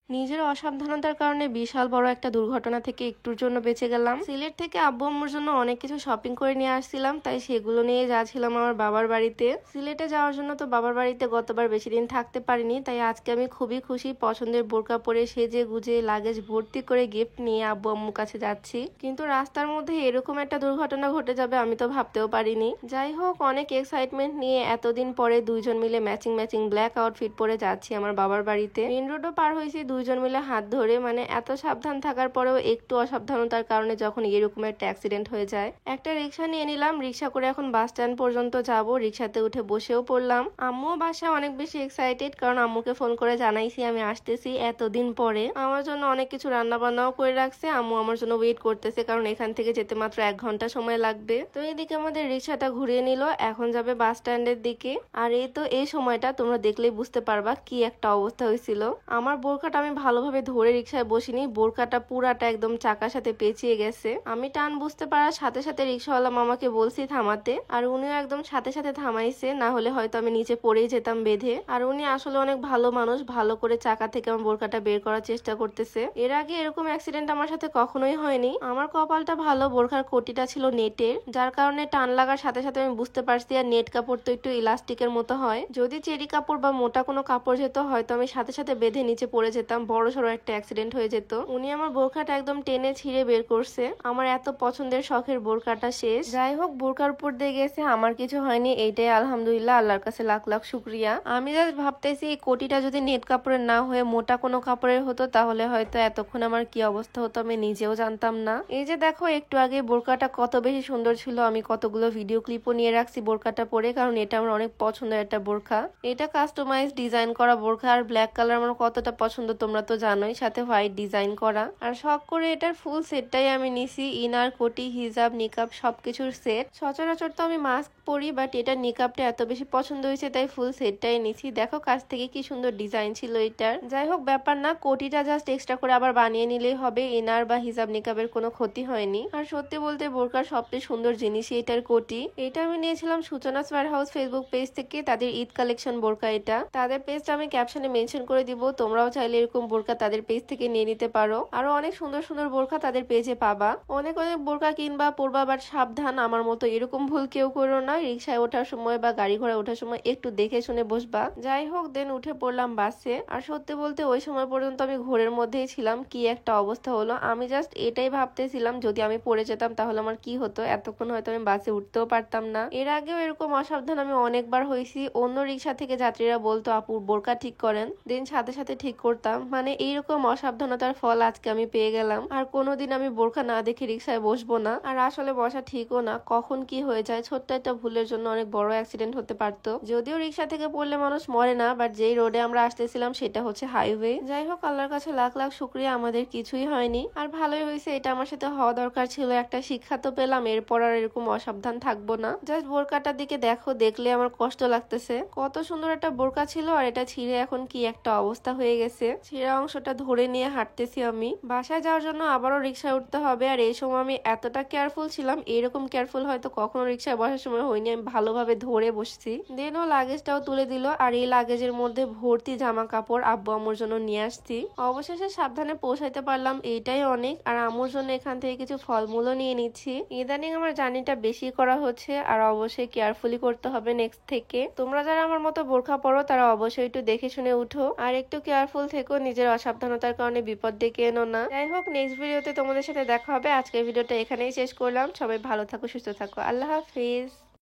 নিজের অসাবধানতার কারণে বিশাল বড় একটা দুর্ঘটনা থেকে একটুর জন্য বেঁচে গেলাম। সিলেট থেকে আব্বু আম্মুর জন্য অনেক কিছু শপিং করে নিয়ে আসছিলাম, তাই সেগুলো নিয়ে যাচ্ছিলাম আমার বাবার বাড়িতে। সিলেটে যাওয়ার জন্য তো বাবার বাড়িতে গতবার বেশি দিন থাকতে পারিনি, তাই আজকে আমি খুবই খুশি। পছন্দের বোরকা পরে সেজে গুজে লাগেজ ভর্তি করে গিফট নিয়ে আব্বু আম্মুর কাছে যাচ্ছি, কিন্তু রাস্তার মধ্যে এরকম একটা দুর্ঘটনা ঘটে যাবে আমি তো ভাবতেও পারিনি। যাই হোক, অনেক এক্সাইটমেন্ট নিয়ে এতদিন পরে দুইজন মিলে ম্যাচিং ম্যাচিং ব্ল্যাক আউটফিট পরে যাচ্ছি আমার বাবার বাড়িতে। মেন রোডও পার হয়েছি দুইজন মিলে হাত ধরে। মানে এত সাবধান থাকার পরেও একটু অসাবধানতার কারণে যখন এরকম একটা অ্যাক্সিডেন্ট হয়ে যায়। একটা রিক্সা নিয়ে নিলাম, রিক্সা করে এখন বাস স্ট্যান্ড পর্যন্ত যাব। রিক্সাতে উঠে বসেও পড়লাম। আম্মুও বাসায় অনেক বেশি এক্সাইটেড, কারণ আম্মুকে ফোন করে জানাইছি আমি আসতেছি এতদিন পরে। আমার জন্য অনেক কিছু রান্না বান্নাও করে রাখছে। আম্মু আমার জন্য ওয়েট করতেছে, কারণ এখান থেকে যেতে মাত্র 1 ঘন্টা সময় লাগবে। তো এইদিকে আমাদের রিক্সাটা ঘুরিয়ে নিল, এখন যাবে বাস স্ট্যান্ডের দিকে। আর এই তো এই সময়টা তোমরা দেখলেই বুঝতে পারবা কি একটা অবস্থা হয়েছিল। আমার বোরকাটা আমি ভালোভাবে ধরে রিক্সায় বসিনি, বোরকাটা পুরাটা একদম চাকার সাথে পেঁচিয়ে গেছে। আমি টান বুঝতে পারার সাথে সাথে রিক্সাওয়ালা মামাকে বলছি থামাতে, আর উনিও একদম সাথে সাথে থামাইছে, না হলে হয়তো আমি নিচে পড়েই যেতাম বেঁধে। আর উনি আসলে অনেক ভালো মানুষ, ভালো করে চাকা থেকে আমার বোরকাটা বের করার চেষ্টা করতেছে। এর আগে এরকম অ্যাক্সিডেন্ট আমার সাথে কখনোই হয়নি। আমার কপালটা ভালো, বোরকার কোটিটা ছিল নেটের, যার কারণে টান লাগার সাথে সাথে আমি বুঝতে পারছি। আর নেট কাপড় তো একটু ইলাস্টিকের মতো হয়, যদি চেরি কাপড় বা মোটা কোনো কাপড় যেত হয়তো আমি সাথে সাথে বেঁধে নিচে পড়ে যেতাম, বড় সড়ো একটা অ্যাক্সিডেন্ট হয়ে যেত। উনি আমার বোরকাটা একদম টেনে ছিঁড়ে বের করছে। আমার এত পছন্দের শখের বোরকাটা শেষ। যাই হোক, বোরকার উপর দিয়ে গেছে, আমার কিছু হয়নি, এইটাই আলহামদুলিল্লাহ, আল্লাহর কাছে লাখ লাখ শুক্রিয়া। আমি জাস্ট ভাবতেছি এই কোটিটা যদি নেট কাপড়ের না হয়ে মোটা কোনো কাপড়ের হতো তাহলে হয়তো এতক্ষণ আমার কি অবস্থা হতো আমি নিজেও জানতাম না। এই যে দেখো, একটু আগে বোরকাটা কত বেশি সুন্দর ছিল, আমি কতগুলো ভিডিও ক্লিপও নিয়ে রাখছি বোরকাটা পরে, কারণ এটা আমার অনেক পছন্দের একটা বোরকা। এটা কাস্টমাইজ ডিজাইন করা বোরকা, আর ব্ল্যাক কালার আমার কতটা পছন্দ তোমরা তো জানোই, সাথে হোয়াইট ডিজাইন করা। আর শখ করে এটার ফুল সেটটাই আমি নিছি, ইনার, কোটি, হিজাব, নিকাব সবকিছুর সেট। সচরাচর তো আমি মাস্ক পরি, বাট এটার নিকাবটা এত বেশি পছন্দ হয়েছে তাই ফুল সেটটাই নিছি। দেখো কাছ থেকে কি সুন্দর ডিজাইন ছিল এটার। যাই হোক, ব্যাপার না, কোটিটা জাস্ট এক্সট্রা করে আবার বানিয়ে নিলেই হবে, ইনার বা হিজাব নিকাবের কোনো ক্ষতি হয়নি। আর সত্যি বলতে বোরকার সবচেয়ে সুন্দর জিনিসই এটার কোটি। এটা আমি নিয়েছিলাম সূচনাস ওয়্যারহাউস ফেসবুক পেজ থেকে, তাদের ঈদ কালেকশন বোরকা এটা। তাদের পেজটা আমি ক্যাপশনে মেনশন করে দিব, তোমরাও চাইলে এরকম বোরকা তাদের পেজ থেকে নিয়ে নিতে পারো। আরো অনেক সুন্দর সুন্দর বোরকা তাদের পেজে পাবা। অনেক অনেক বোরকা কিনবা, পরবা, বাট সাবধান, আমার মতো এরকম ভুল কেউ করো না। রিক্সায় ওঠার সময় বা গাড়ি ঘোড়ায় ওঠার সময় একটু দেখে শুনে বসবা। যাই হোক, দেন উঠে পড়লাম বাসে। আর সত্যি বলতে ওই সময় পর্যন্ত আমি ঘোরের মধ্যেই ছিলাম, কি একটা অবস্থা হলো। আমি জাস্ট এটাই ভাবতেছিলাম যদি আমি পড়ে যেতাম তাহলে আমার কি হতো, এতক্ষণ হয়তো আমি বাসে উঠতেও পারতাম না। এর আগেও এরকম অসাবধান আমি অনেকবার হয়েছি। অন্য রিক্সা থেকে যাত্রীরা বলতো আপু বোরকা ঠিক করেন, দেন সাথে সাথে ঠিক করতাম। মানে এইরকম অসাবধানতার ফল আজকে আমি পেয়ে গেলাম। আর কোনোদিন আমি বোরকা না দেখে রিক্সায় বসবো না। আর আসলে বসা ঠিকও না, কখন কি হয়ে যায়, ছোট্ট একটা ভুলের জন্য অনেক বড় অ্যাক্সিডেন্ট হতে পারতো। যদিও রিক্সা থেকে পড়লে মানুষ মরে না, বাট যেই রোডে আমরা আসতেছিলাম সেটা হচ্ছে হাইওয়ে। যাই হোক, আল্লাহর কাছে লাখ লাখ শুক্রিয়া, আমাদের কিছুই হয়নি। আর ভালোই হয়েছে, এটা আমার সাথে হওয়া দরকার ছিল। একটা শিক্ষা তো পেলাম, এরপর আর এরকম অসাবধান থাকবো না। জাস্ট বোরকাটার দিকে দেখো, দেখলে আমার কষ্ট লাগতেছে। কত সুন্দর একটা বোরকা ছিল, আর এটা ছিঁড়ে এখন কি একটা অবস্থা হয়ে গেছে। ছিঁড়া অংশটা ধরে নিয়ে হাঁটতেছি আমি। বাসায় যাওয়ার জন্য আবারও রিক্সায় উঠতে হবে। আর এই সময় আমি এতটা কেয়ারফুল ছিলাম, এরকম কেয়ারফুল হয়তো কখনো রিক্সায় বসার সময় হয়নি। আমি ভালোভাবে ধরে বসছি। দেন ও লাগেজটাও তুলে দিল, আর এই লাগেজের মধ্যে ভর্তি জামা কাপড় আব্বু আম্মুর জন্য নিয়ে আসছি। অবশেষে সাবধানে পৌঁছাইতে পারলাম, এইটাই অনেক। আর আম্মুর জন্য এখান থেকে কিছু ফলমূলও নিয়ে নিচ্ছি। ইদানিং আমার জার্নিটা বেশি করা হচ্ছে, আর অবশ্যই কেয়ারফুলি করতে হবে নেক্সট থেকে। তোমরা যারা আমার মতো বোরখা পরো তারা অবশ্যই একটু দেখে শুনে উঠো, আর একটু কেয়ারফুল থেকো, নিজের অসাবধানতার কারণে বিপদ ডেকে এনো না। যাই হোক, নেক্সট ভিডিওতে তোমাদের সাথে দেখা হবে। আজকের ভিডিওটা এখানেই শেষ করলাম। সবাই ভালো থাকো, সুস্থ থাকো, আল্লাহ হাফিজ।